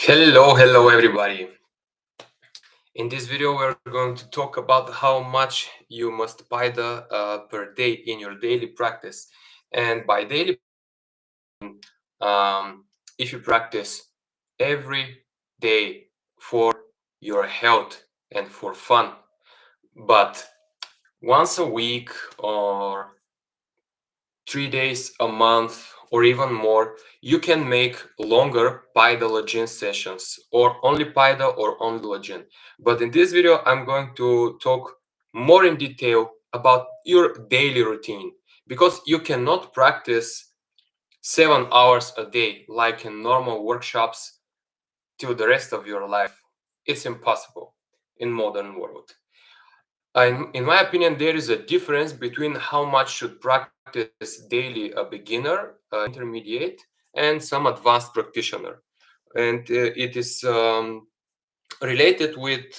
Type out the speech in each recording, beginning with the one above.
Hello everybody. In this video, we're going to talk about how much you must paida per day in your daily practice. And by daily, if you practice every day for your health and for fun, but once a week or 3 days a month or even more, you can make longer Paidalajin sessions or only Paida or only Lajin. But in this video, I'm going to talk more in detail about your daily routine because you cannot practice 7 hours a day like in normal workshops till the rest of your life. It's impossible in modern world. In my opinion, there is a difference between how much should practice daily a beginner, intermediate, and some advanced practitioner. And it is related with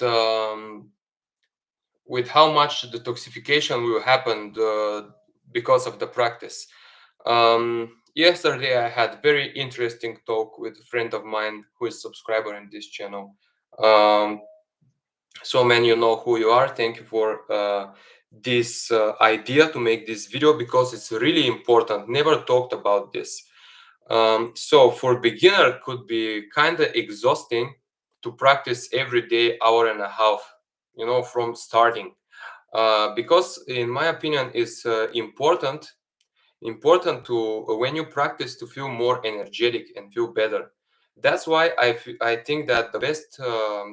how much detoxification will happen because of the practice. Yesterday, I had very interesting talk with a friend of mine who is subscriber in this channel. Um, so man, you know who you are. Thank you for this idea to make this video because it's really important. Never talked about this. So for beginner could be kind of exhausting to practice every day hour and a half, from starting, because in my opinion it's important to when you practice to feel more energetic and feel better. That's why I think that the best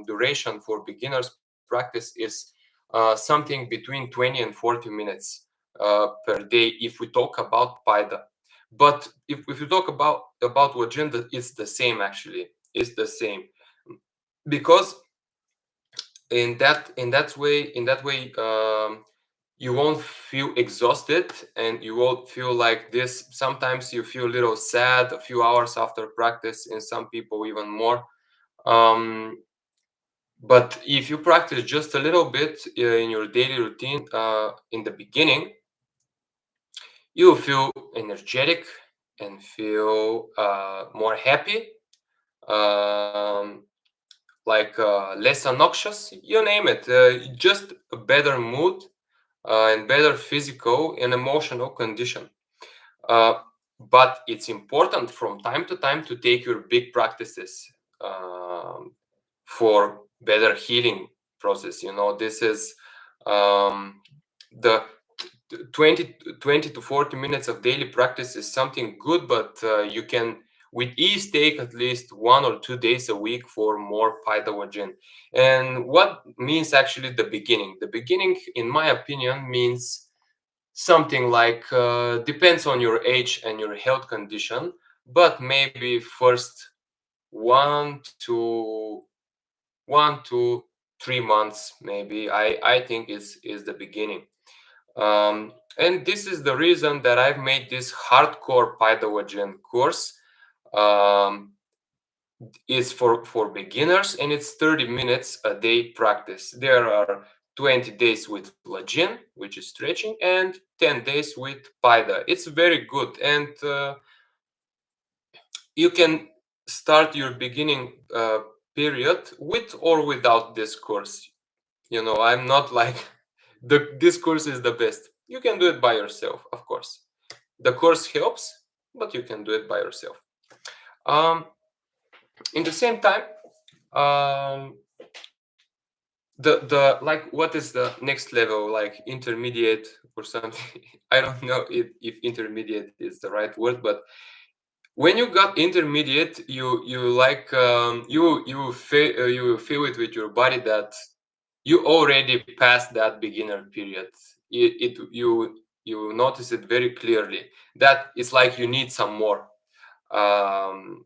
duration for beginners practice is something between 20 and 40 minutes per day if we talk about Paida. But if you talk about Wajinda, it's the same. Actually, it's the same because in that way you won't feel exhausted and you won't feel like this. Sometimes you feel a little sad a few hours after practice, and some people even more. um, but if you practice just a little bit in your daily routine in the beginning, you feel energetic and feel more happy, um, like less obnoxious, you name it, just a better mood and better physical and emotional condition. Uh, but it's important from time to time to take your big practices for better healing process. This is the 20 to 40 minutes of daily practice is something good, but you can with ease take at least 1 or 2 days a week for more Paidalajin. And what means actually the beginning? The beginning, in my opinion, means something like depends on your age and your health condition, but maybe first 1 to 3 months, maybe. I think is the beginning. And this is the reason that I've made this hardcore Paidalajin course. Um, it's for beginners, and it's 30 minutes a day practice. There are 20 days with Lajin, which is stretching, and 10 days with Paida. It's very good, and you can start your beginning period with or without this course. I'm not like this course is the best. You can do it by yourself, of course. The course helps, but you can do it by yourself. In the same time, um, the like, what is the next level, like intermediate or something? I don't know if intermediate is the right word, but when you got intermediate, you like you feel it with your body that you already passed that beginner period. You notice it very clearly that it's like you need some more. um,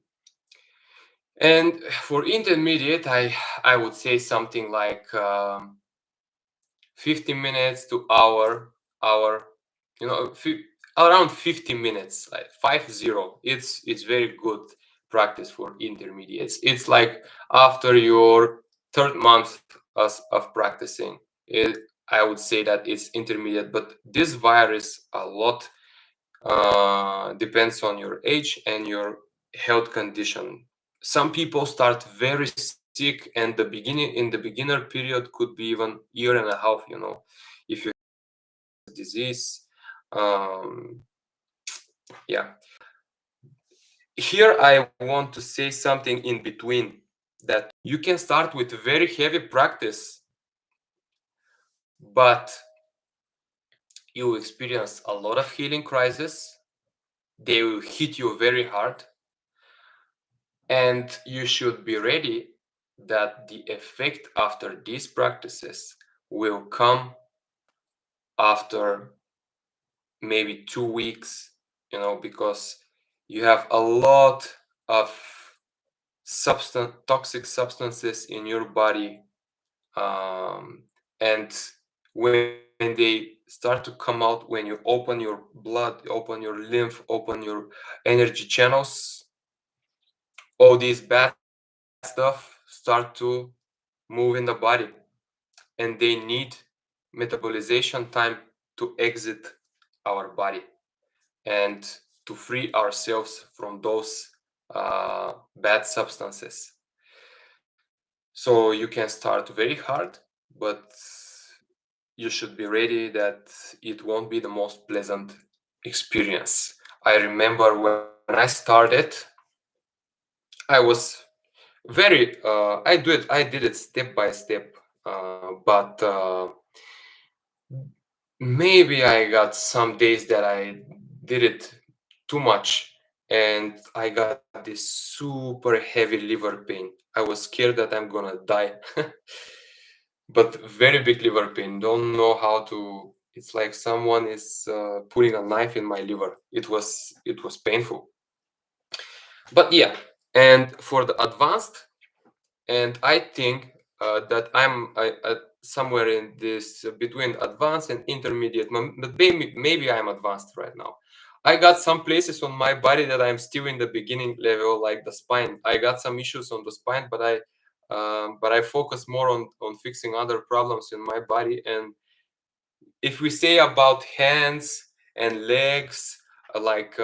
and for intermediate, I would say something like 15 minutes to hour, you know around 50 minutes, like 50. It's very good practice for intermediates. It's like after your third month of practicing it, I would say that it's intermediate, but this varies a lot, depends on your age and your health condition. some people start very sick, and the beginner period could be even year and a half, if you have disease. um, yeah, here I want to say something in between, that you can start with very heavy practice, but you experience a lot of healing crises. They will hit you very hard, and you should be ready that the effect after these practices will come after maybe 2 weeks, because you have a lot of toxic substances in your body, and when they start to come out, when you open your blood, open your lymph, open your energy channels, all these bad stuff start to move in the body, and they need metabolization time to exit our body and to free ourselves from those bad substances. So you can start very hard, but you should be ready that it won't be the most pleasant experience. I remember when I started, I was very I did it step by step, but maybe I got some days that I did it too much, and I got this super heavy liver pain. I was scared that I'm gonna die. But very big liver pain. Don't know how to. It's like someone is putting a knife in my liver. It was painful. But yeah, and for the advanced, and I think that I'm somewhere in this between advanced and intermediate, but maybe I'm advanced right now. I got some places on my body that I'm still in the beginning level, like the spine. I got some issues on the spine, but I focus more on fixing other problems in my body. And if we say about hands and legs, like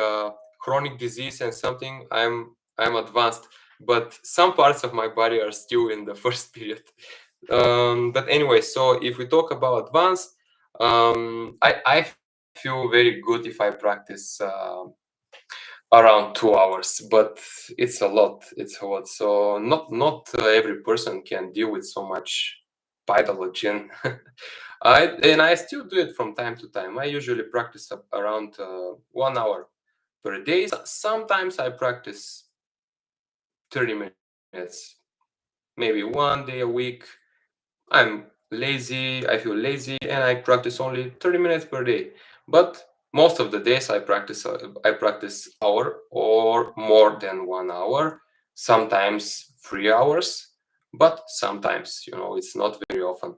chronic disease and something, I'm advanced, but some parts of my body are still in the first period. But anyway, so if we talk about advanced, I feel very good if I practice around 2 hours, but it's a lot. It's a lot. So not every person can deal with so much Paidalajin. I still do it from time to time. I usually practice around 1 hour per day. Sometimes I practice 30 minutes, maybe one day a week. I'm lazy, I feel lazy, and I practice only 30 minutes per day. But most of the days I practice hour or more than 1 hour, sometimes 3 hours, but sometimes, it's not very often.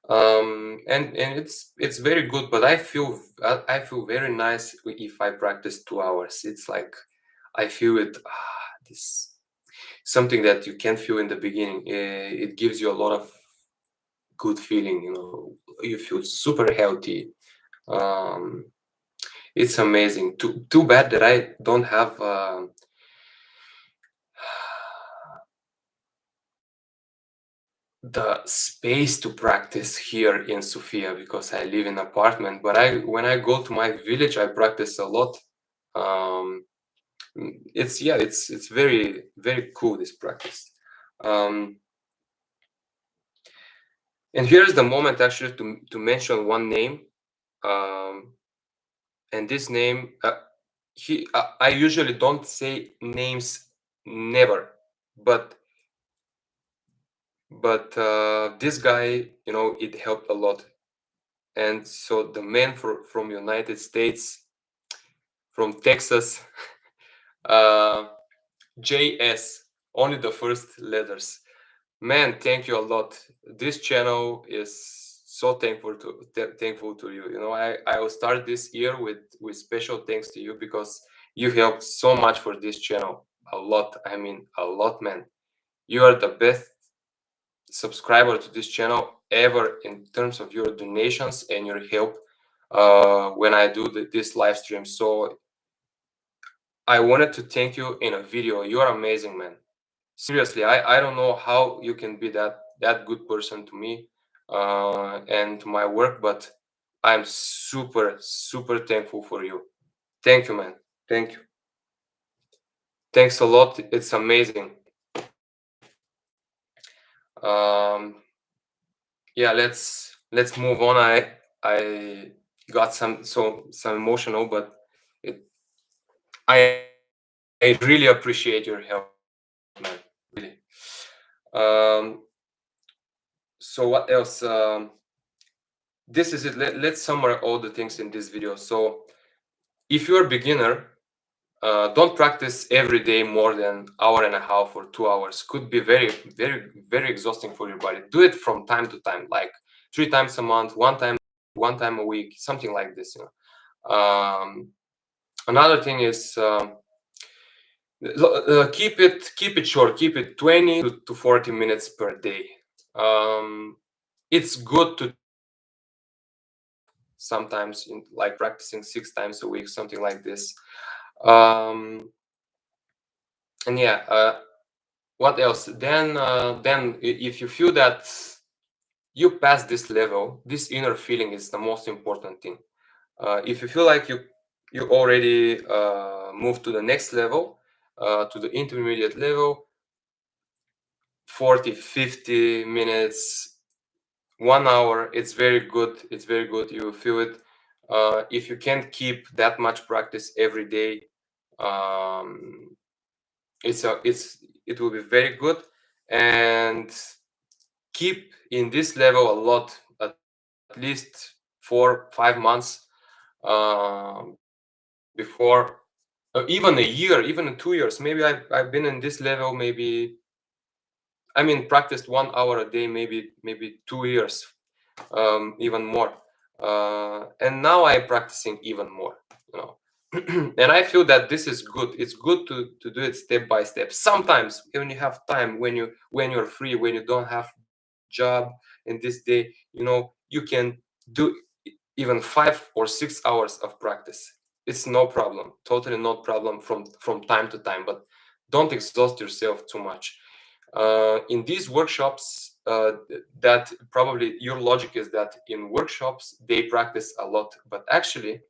And it's very good, but I feel very nice if I practice 2 hours. It's like I feel it, this something that you can't feel in the beginning. It gives you a lot of good feeling, you feel super healthy. um it's amazing. Too bad that I don't have the space to practice here in Sofia, because I live in an apartment. But when I go to my village, I practice a lot. um it's very very cool, this practice. um and here's the moment actually to mention one name. um and this name, I usually don't say names, never, but this guy, it helped a lot. And so the man from United States, from Texas, uh, JS, only the first letters. Man, thank you a lot. This channel is so thankful to you. I will start this year with special thanks to you, because you helped so much for this channel. A lot. I mean, a lot, man. You are the best subscriber to this channel ever in terms of your donations and your help when I do this live stream. So I wanted to thank you in a video. You are amazing, man. Seriously, I don't know how you can be that good person to me and to my work, but I'm super thankful for you. Thank you, man. Thank you. Thanks a lot. It's amazing. Um, yeah, let's move on. I got some emotional, but it I really appreciate your help, man. Really. Um, so what else? This is it. Let's summarize all the things in this video. So if you're a beginner, don't practice every day more than hour and a half or 2 hours. Could be very exhausting for your body. Do it from time to time, like 3 times a month, one time a week, something like this. You know. Another thing is keep it short. Keep it 20 to 40 minutes per day. It's good to sometimes like practicing 6 times a week, something like this. Um, and yeah, what else? Then if you feel that you pass this level, this inner feeling is the most important thing. If you feel like you already moved to the next level, to the intermediate level, 40, 50 minutes, 1 hour, it's very good. It's very good. You feel it. If you can't keep that much practice every day, um, it will be very good, and keep in this level a lot, at least 4 5 months, before even a year, even 2 years. Maybe I've been in this level, maybe I mean practiced 1 hour a day, maybe 2 years, even more. And now I'm practicing even more, you know. And I feel that this is good. It's good to do it step by step. Sometimes when you have time, when you're free, when you don't have job in this day, you know, you can do even 5 or 6 hours of practice. It's no problem, totally no problem from time to time, but don't exhaust yourself too much. In these workshops, that probably your logic is that in workshops they practice a lot, but actually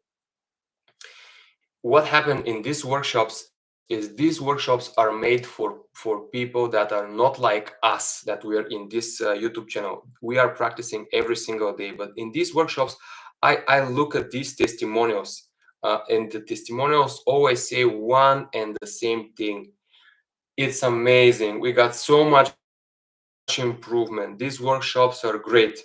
what happened in these workshops is these workshops are made for people that are not like us, that we are in this YouTube channel. We are practicing every single day, but in these workshops I look at these testimonials, and the testimonials always say one and the same thing. It's amazing. We got so much improvement. These workshops are great.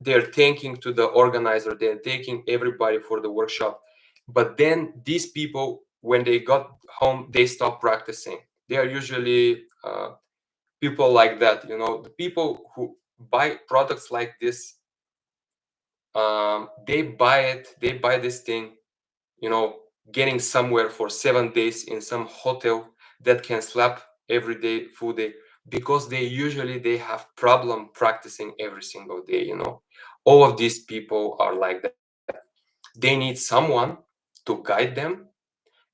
They're thanking to the organizer, they're thanking everybody for the workshop. But then these people, when they got home, they stop practicing. They are usually people like that, you know, the people who buy products like this. They buy this thing, you know, getting somewhere for 7 days in some hotel that can slap every day, full day, because they have problem practicing every single day, you know. All of these people are like that. They need someone to guide them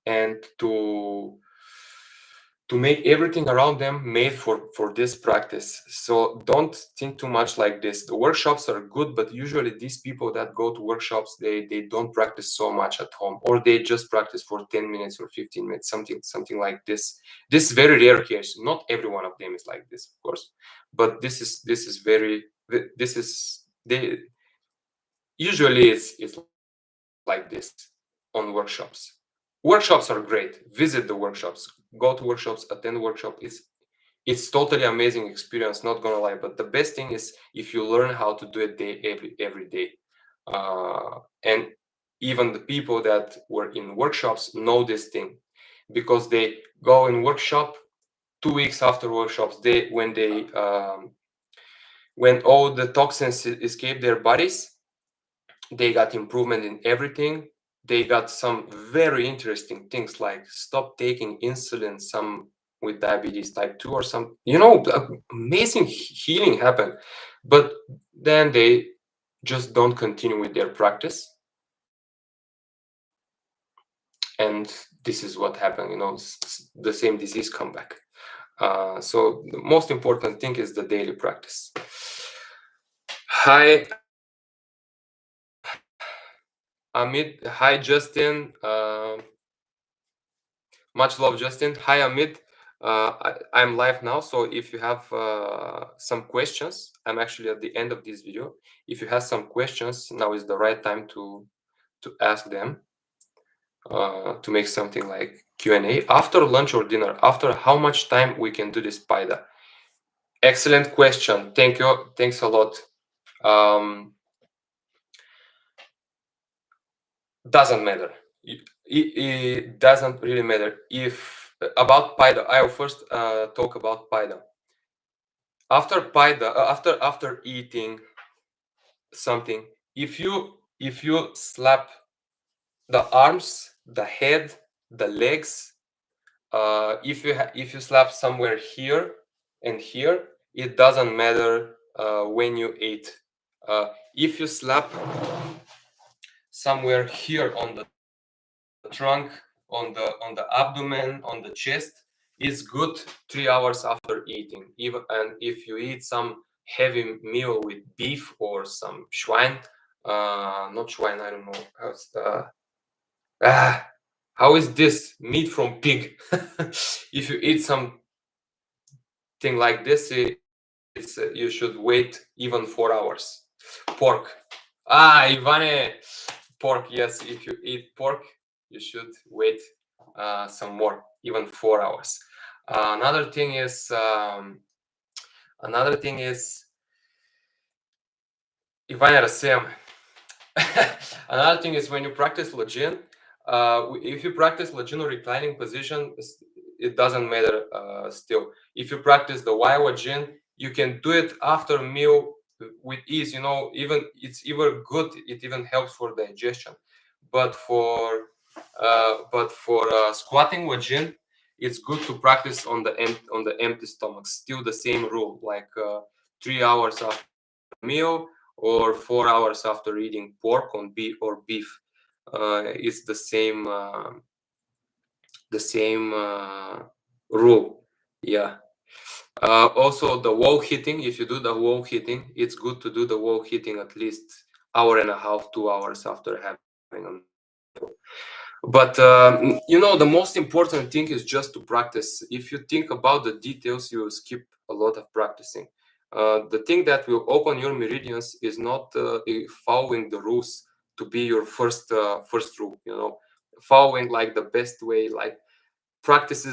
and to make everything around them made for this practice. So don't think too much like this. The workshops are good, but usually these people that go to workshops, they don't practice so much at home, or they just practice for 10 minutes or 15 minutes, something like this. This is very rare case. Not every one of them is like this, of course, but this is very, this is they usually it's like this on workshops. Workshops are great. Visit the workshops, go to workshops, attend workshop. It's totally amazing experience, not gonna lie. But the best thing is if you learn how to do it every day. And even the people that were in workshops know this thing, because they go in workshop 2 weeks after workshops. When all the toxins escape their bodies, they got improvement in everything. They got some very interesting things like stop taking insulin, some with diabetes type 2 or some, you know, amazing healing happened. But then they just don't continue with their practice. and this is what happened, the same disease come back. So the most important thing is the daily practice. Hi Amit, hi Justin, much love Justin. Hi Amit, I'm live now, so if you have some questions, I'm actually at the end of this video. If you have some questions, now is the right time to ask them, to make something like Q&A after lunch or dinner. After how much time we can do this Paida? Excellent question. Thank you. Thanks a lot. Doesn't matter. It doesn't really matter. If about Paida, I will first talk about Paida. After Paida, after eating something, if you slap the arms, the head, the legs, if you slap somewhere here and here, it doesn't matter when you ate. If you slap somewhere here on the trunk, on the abdomen, on the chest, is good 3 hours after eating. Even and if you eat some heavy meal with beef or some schwein, not schwein, I don't know how's the how is this meat from pig? If you eat something like this, it's you should wait even 4 hours. Pork. Ivane, pork. Yes, if you eat pork, you should wait some more, even 4 hours. Another thing is Ivane Rasem. Another thing is when you practice Lojin, if you practice Lojin or reclining position, it doesn't matter still. If you practice the Waiwa you can do it after meal with ease. Even it's even good. It even helps for digestion. But for squatting Wajin, it's good to practice on the empty stomach. Still the same rule, like 3 hours after meal or 4 hours after eating pork or beef. It's the same rule. Yeah. Also the wall hitting, if you do the wall hitting, it's good to do the wall hitting at least hour and a half, 2 hours after having a meal. But the most important thing is just to practice. If you think about the details, you will skip a lot of practicing. The thing that will open your meridians is not following the rules to be your first rule. Following like the best way, like practice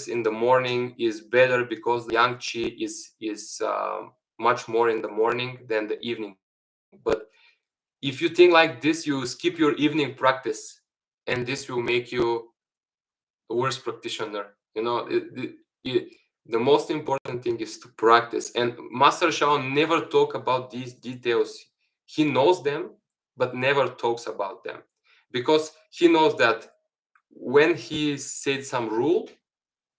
in the morning is better because the yang qi is much more in the morning than the evening. But if you think like this, you skip your evening practice, and this will make you a worse practitioner. The most important thing is to practice. And Master Shao never talk about these details. He knows them, but never talks about them, because he knows that when he said some rule,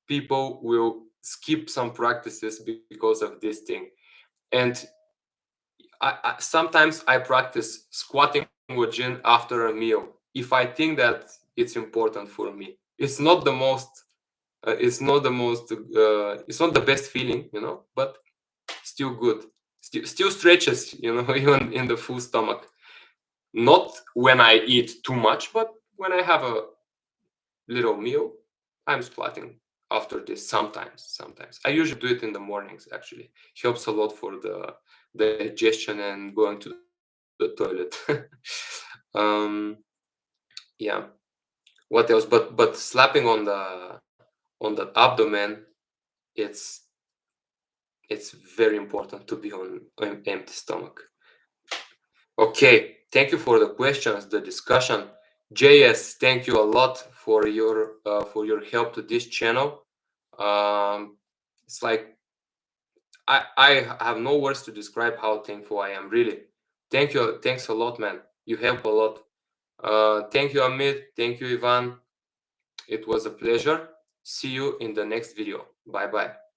people will skip some practices because of this thing. And sometimes I practice squatting Wajin after a meal if I think that it's important for me. It's not the most it's not the best feeling, but still good. Still stretches, even in the full stomach. Not when I eat too much, but when I have a little meal, I'm squatting after this sometimes. I usually do it in the mornings, actually. Helps a lot for the digestion and going to the toilet. Yeah. What else? But slapping on the abdomen, it's very important to be on empty stomach. Okay, thank you for the questions, the discussion. JS, thank you a lot for your help to this channel. It's like I have no words to describe how thankful I am. Really, thank you. Thanks a lot, man. You help a lot. Thank you, Amit. Thank you, Ivan. It was a pleasure. See you in the next video. Bye bye.